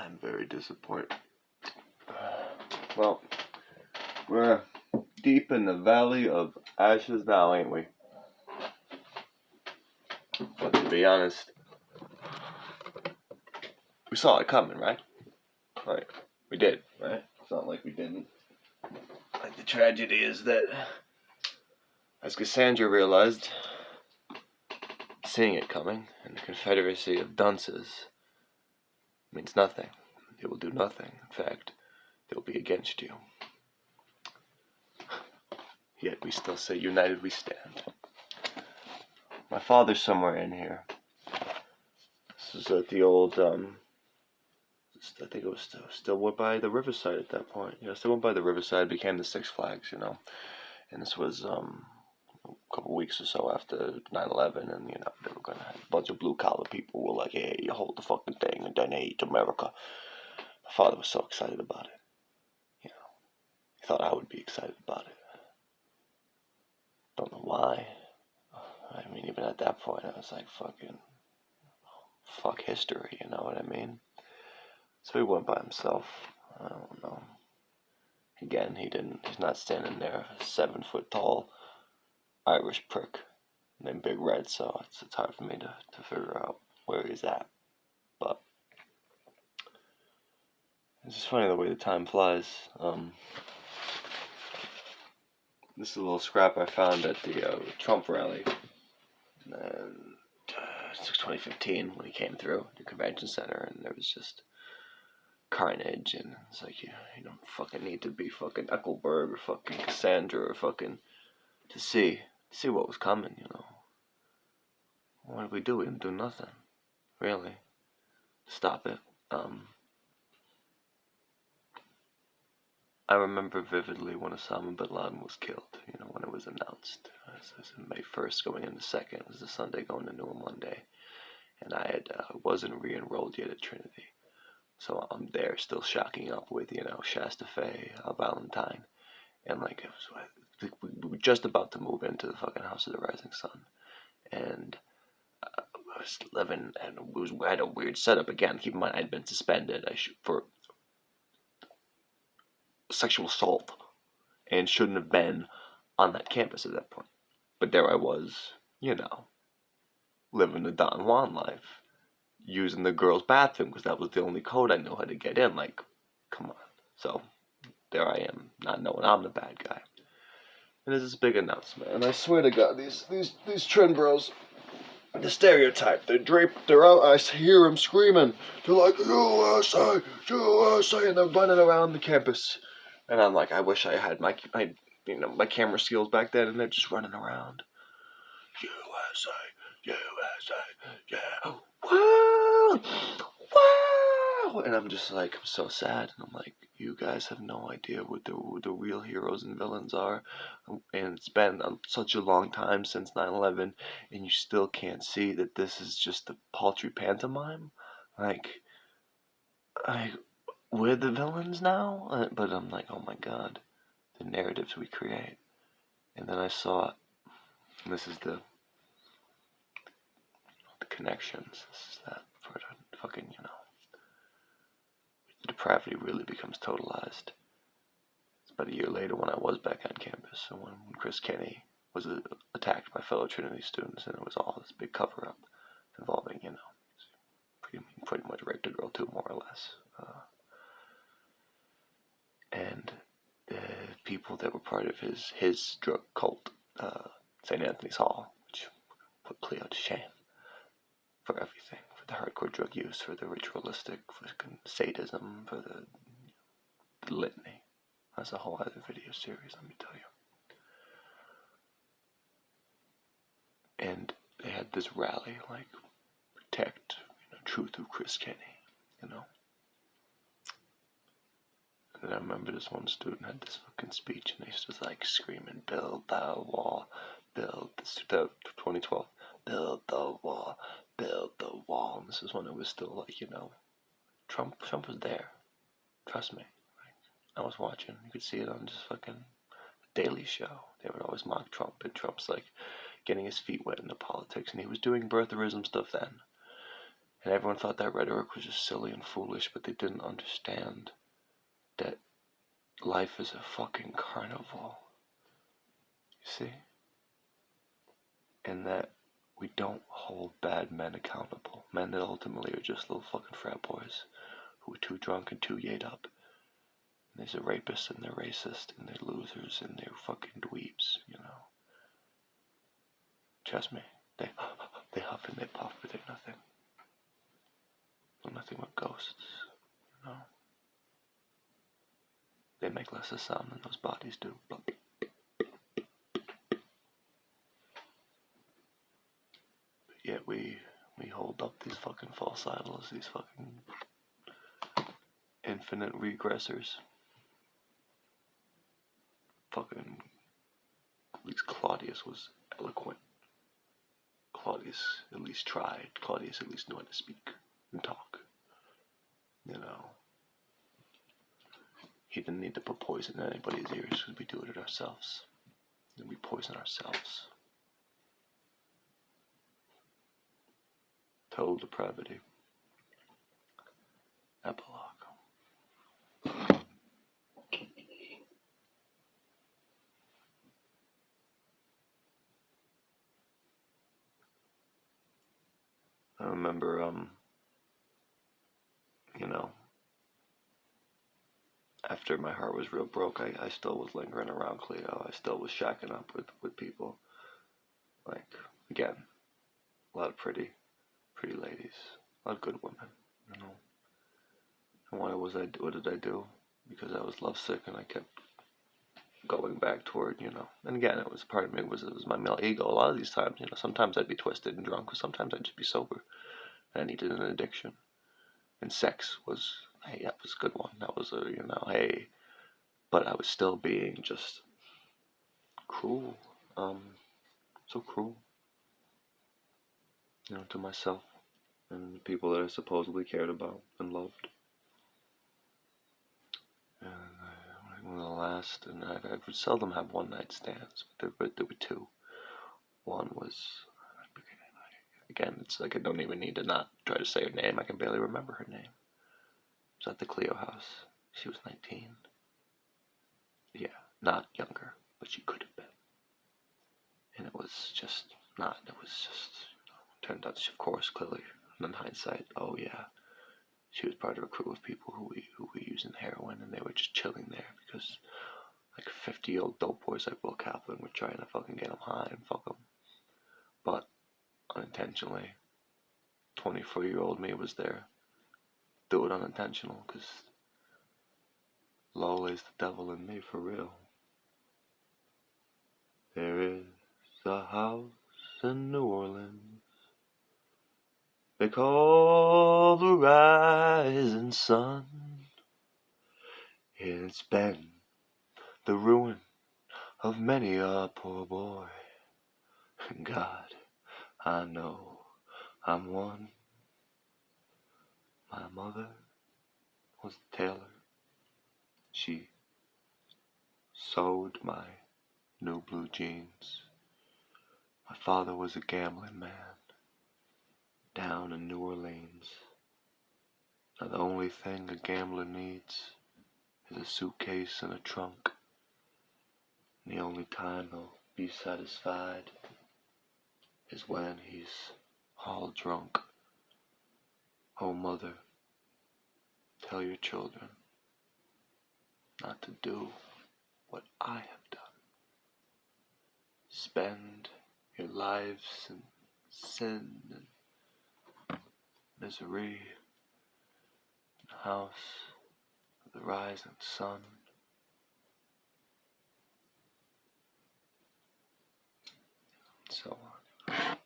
I'm very disappointed. Well, we're deep in the valley of ashes now, ain't we? But to be honest, we saw it coming, right? Like, we did, right? It's not like we didn't. Like, the tragedy is that, as Cassandra realized, seeing it coming, and the confederacy of dunces means nothing. It will do nothing. In fact, they will be against you. Yet we still say, united we stand. My father's somewhere in here. This is at the old, I think it was still by the Riverside at that point. Yeah, still went by the Riverside, became the Six Flags, you know. And this was a couple weeks or so after 9/11, and, you know, they were going to have a bunch of blue-collar people who were like, hey, you hold the fucking thing and donate to America. My father was so excited about it. You know, he thought I would be excited about it. Don't know why. I mean, even at that point, I was like, fuck history, you know what I mean? So he went by himself. I don't know. Again, he's not standing there, a 7-foot tall Irish prick named Big Red, so it's hard for me to figure out where he's at. But it's just funny the way the time flies. This is a little scrap I found at the Trump rally. And 2015 when he came through the convention center, and there was just carnage, and it's like, you don't fucking need to be fucking Eckelberg or fucking Cassandra or fucking to see what was coming, you know. What did we do? We didn't do nothing, really, to stop it. I remember vividly when Osama bin Laden was killed, you know, when it was announced. It was May 1st going into 2nd. It was a Sunday going into a Monday. And I wasn't re-enrolled yet at Trinity. So I'm there still shocking up with, you know, Shasta Fe, Valentine. And like, we were just about to move into the fucking House of the Rising Sun. And I was living, and we had a weird setup. Again, keep in mind, I'd been suspended for sexual assault and shouldn't have been on that campus at that point. But there I was, you know, living the Don Juan life, using the girls' bathroom because that was the only code I knew how to get in. Like, come on. So there I am, not knowing I'm the bad guy. And there's this big announcement, and I swear to God, these trend bros, the stereotype, they're out, I hear them screaming, they're like, USA, USA, and they're running around the campus. And I'm like, I wish I had my camera skills back then, and they're just running around. USA, yeah, wow, wow, and I'm just like, I'm so sad, and I'm like, you guys have no idea what the real heroes and villains are, and it's been such a long time since 9/11, and you still can't see that this is just a paltry pantomime, like we're the villains now, but I'm like, oh my God, the narratives we create, and then I saw it, and this is the connections. This is that for the fucking, you know, the depravity really becomes totalized. It's about a year later when I was back on campus, and when Chris Kenny was attacked by fellow Trinity students, and it was all this big cover-up involving, you know, pretty much raped a girl too, more or less. And the people that were part of his drug cult, St. Anthony's Hall, which put Cleo to shame for everything, for the hardcore drug use, for the ritualistic, for sadism, for the litany. That's a whole other video series, let me tell you. And they had this rally, like, protect, you know, truth of Chris Kenny, you know. And I remember this one student had this fucking speech, and he was like screaming, build the wall, build this, 2012, build the wall, build the wall. And this is when it was still like, you know, Trump was there. Trust me. I was watching. You could see it on just fucking Daily Show. They would always mock Trump, and Trump's like getting his feet wet in the politics, and he was doing birtherism stuff then. And everyone thought that rhetoric was just silly and foolish, but they didn't understand that life is a fucking carnival. You see? And that we don't hold bad men accountable. Men that ultimately are just little fucking frat boys who are too drunk and too yayed up. And there's a rapist and they're racist and they're losers and they're fucking dweebs, you know. Trust me, they huff and they puff, but they're nothing. They're nothing but ghosts, you know. They make less of sound than those bodies do. But yet we hold up these fucking false idols, these fucking infinite regressors. Fucking, at least Claudius was eloquent. Claudius at least tried. Claudius at least knew how to speak and talk. You know. He didn't need to put poison in anybody's ears because we do it ourselves. And we poison ourselves. Total depravity. Epilogue. I remember, you know, after my heart was real broke, I still was lingering around Cleo. I still was shacking up with people. Like, again, a lot of pretty ladies, a lot of good women, you know. And what did I do? Because I was lovesick and I kept going back toward, you know. And again, it was part of me, it was my male ego. A lot of these times, you know, sometimes I'd be twisted and drunk, or sometimes I'd just be sober. And I needed an addiction. And sex was, hey, that was a good one. That was a, you know, hey. But I was still being just cruel. So cruel. You know, to myself and the people that I supposedly cared about and loved. And one of the last, and I would seldom have one night stands, but there were two. One was, again, it's like I don't even need to not try to say her name. I can barely remember her name. It was at the Cleo house. She was 19. Yeah, not younger, but she could have been. And it was just not, it was just, you know, turned out, of course, clearly, in hindsight, oh yeah, she was part of a crew of people who were using heroin, and they were just chilling there because like 50-year-old dope boys like Will Kaplan were trying to fucking get them high and fuck them. But unintentionally, 24-year-old me was there. Do it unintentional, because low lays the devil in me for real. There is a house in New Orleans they call the rising sun. It's been the ruin of many a poor boy. God, I know I'm one. My mother was a tailor. She sewed my new blue jeans. My father was a gambling man down in New Orleans. Now the only thing a gambler needs is a suitcase and a trunk. And the only time he'll be satisfied is when he's all drunk. Oh, mother, tell your children not to do what I have done. Spend your lives in sin and misery in the house of the rising sun. So on.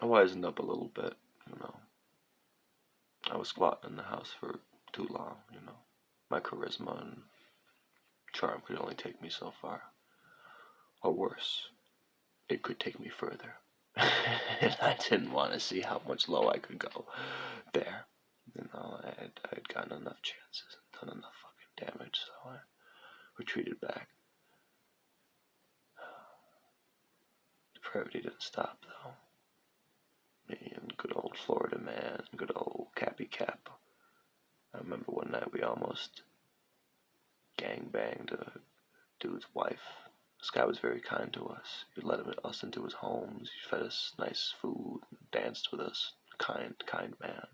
I wisened up a little bit, you know. I was squatting in the house for too long, you know. My charisma and charm could only take me so far. Or worse, it could take me further. And I didn't want to see how much low I could go there. You know, I had gotten enough chances and done enough fucking damage, so I retreated back. Depravity didn't stop, though. old Florida man, good old Cappy Cap. I remember one night we almost gangbanged a dude's wife. This guy was very kind to us. He let us into his homes. He fed us nice food, danced with us. Kind man.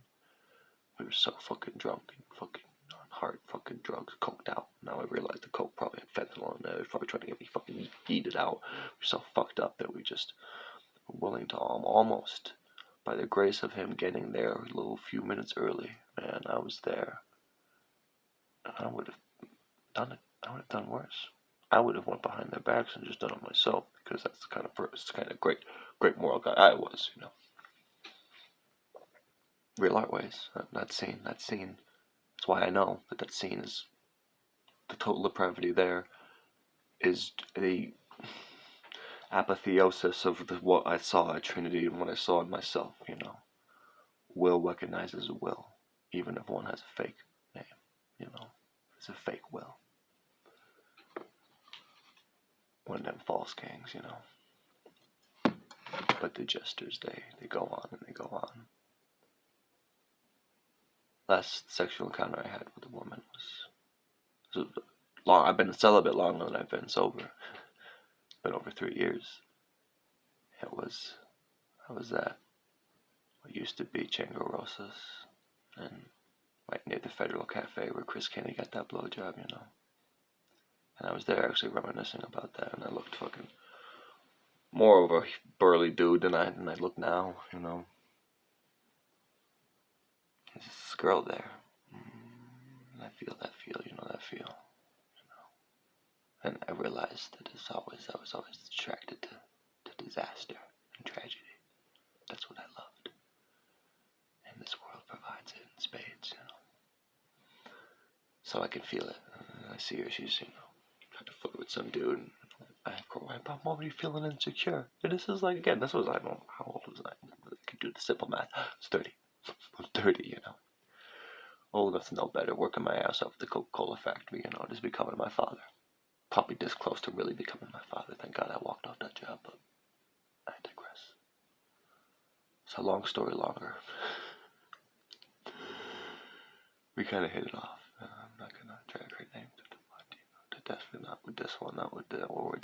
We were so fucking drunk and fucking on hard fucking drugs, coked out. Now I realize the coke probably had fentanyl in there. He was probably trying to get me fucking yeeted out. We were so fucked up that we just were willing to almost, by the grace of him getting there a little few minutes early, man, I was there. I would have done it. I would have done worse. I would have went behind their backs and just done it myself, because that's the kind of great moral guy I was, you know. Real art ways. That scene. That's why I know that scene is the total depravity. There is the apotheosis of what I saw at Trinity and what I saw in myself. You know, will recognizes a will, even if one has a fake name. You know, it's a fake will. One of them false gangs, you know. But the jesters, they go on and they go on. Last sexual encounter I had with a woman was long. I've been celibate longer than I've been sober. It's been over 3 years. I was at what used to be Chango Rosas, and right near the Federal Cafe where Chris Kenny got that blowjob, you know. And I was there actually reminiscing about that, and I looked fucking more of a burly dude than I look now, you know. There's this girl there, and I feel that feel, you know, you know. And I realized that I was always attracted to disaster and tragedy. That's what I loved. And this world provides it in spades, you know. So I can feel it. And I see her, she's, you know, trying to flirt with some dude. And I'm already feeling insecure. And this is like, again, this was, I don't know, how old was I? I could do the simple math. I was 30. I was 30, you know. Old enough to know better, working my ass off at the Coca-Cola factory, you know, just becoming my father. Probably this close to really becoming my father. Thank God I walked off that job, but I digress. So long story longer. We kind of hit it off. I'm not gonna drag her name to death, not with this one, not with that. Where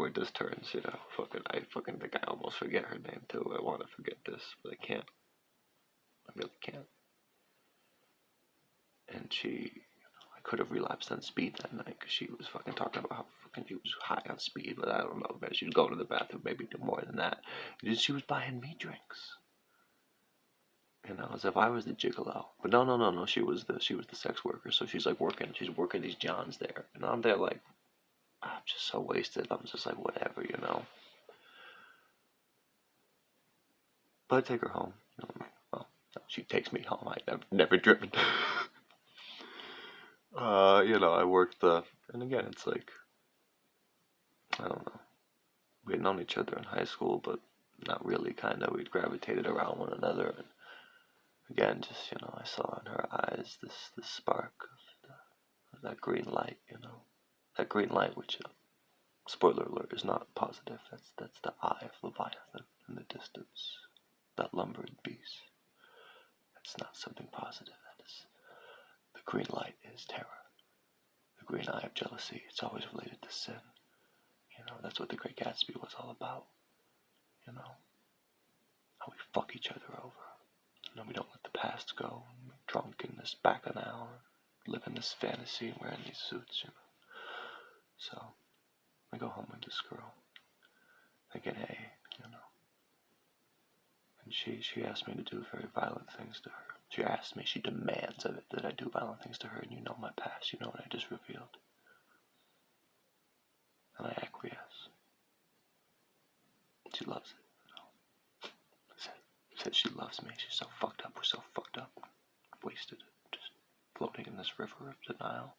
this turns, you know. I fucking think I almost forget her name too. I want to forget this, but I can't. I really can't. And I could have relapsed on speed that night because she was fucking talking about how fucking she was high on speed, but I don't know, maybe she was going to the bathroom, maybe do more than that. And she was buying me drinks. You know, as if I was the gigolo. But no, she was the sex worker, so she's working these johns there. And I'm there like, I'm just so wasted. I'm just like, whatever, you know. But I take her home. You know, well, no, she takes me home. I've never driven. You know, I worked and again, it's like, I don't know. We had known each other in high school, but not really, kind of. We'd gravitated around one another. And again, just, you know, I saw in her eyes this spark of that green light, you know. That green light, which, spoiler alert, is not positive. That's the eye of Leviathan in the distance. That lumbering beast. That's not something positive. That is, the green light is terror. The green eye of jealousy. It's always related to sin. You know, that's what The Great Gatsby was all about. You know, how we fuck each other over. You know, we don't let the past go. We're drunk in this bacchanal, living this fantasy, wearing these suits, you know. So, I go home with this girl, thinking, hey, you know. And she asked me to do very violent things to her. She asked me, she demands of it that I do violent things to her, and you know my past, you know what I just revealed. And I acquiesce. She loves it, you know. Said she loves me. She's so fucked up. We're so fucked up. Wasted. Just floating in this river of denial.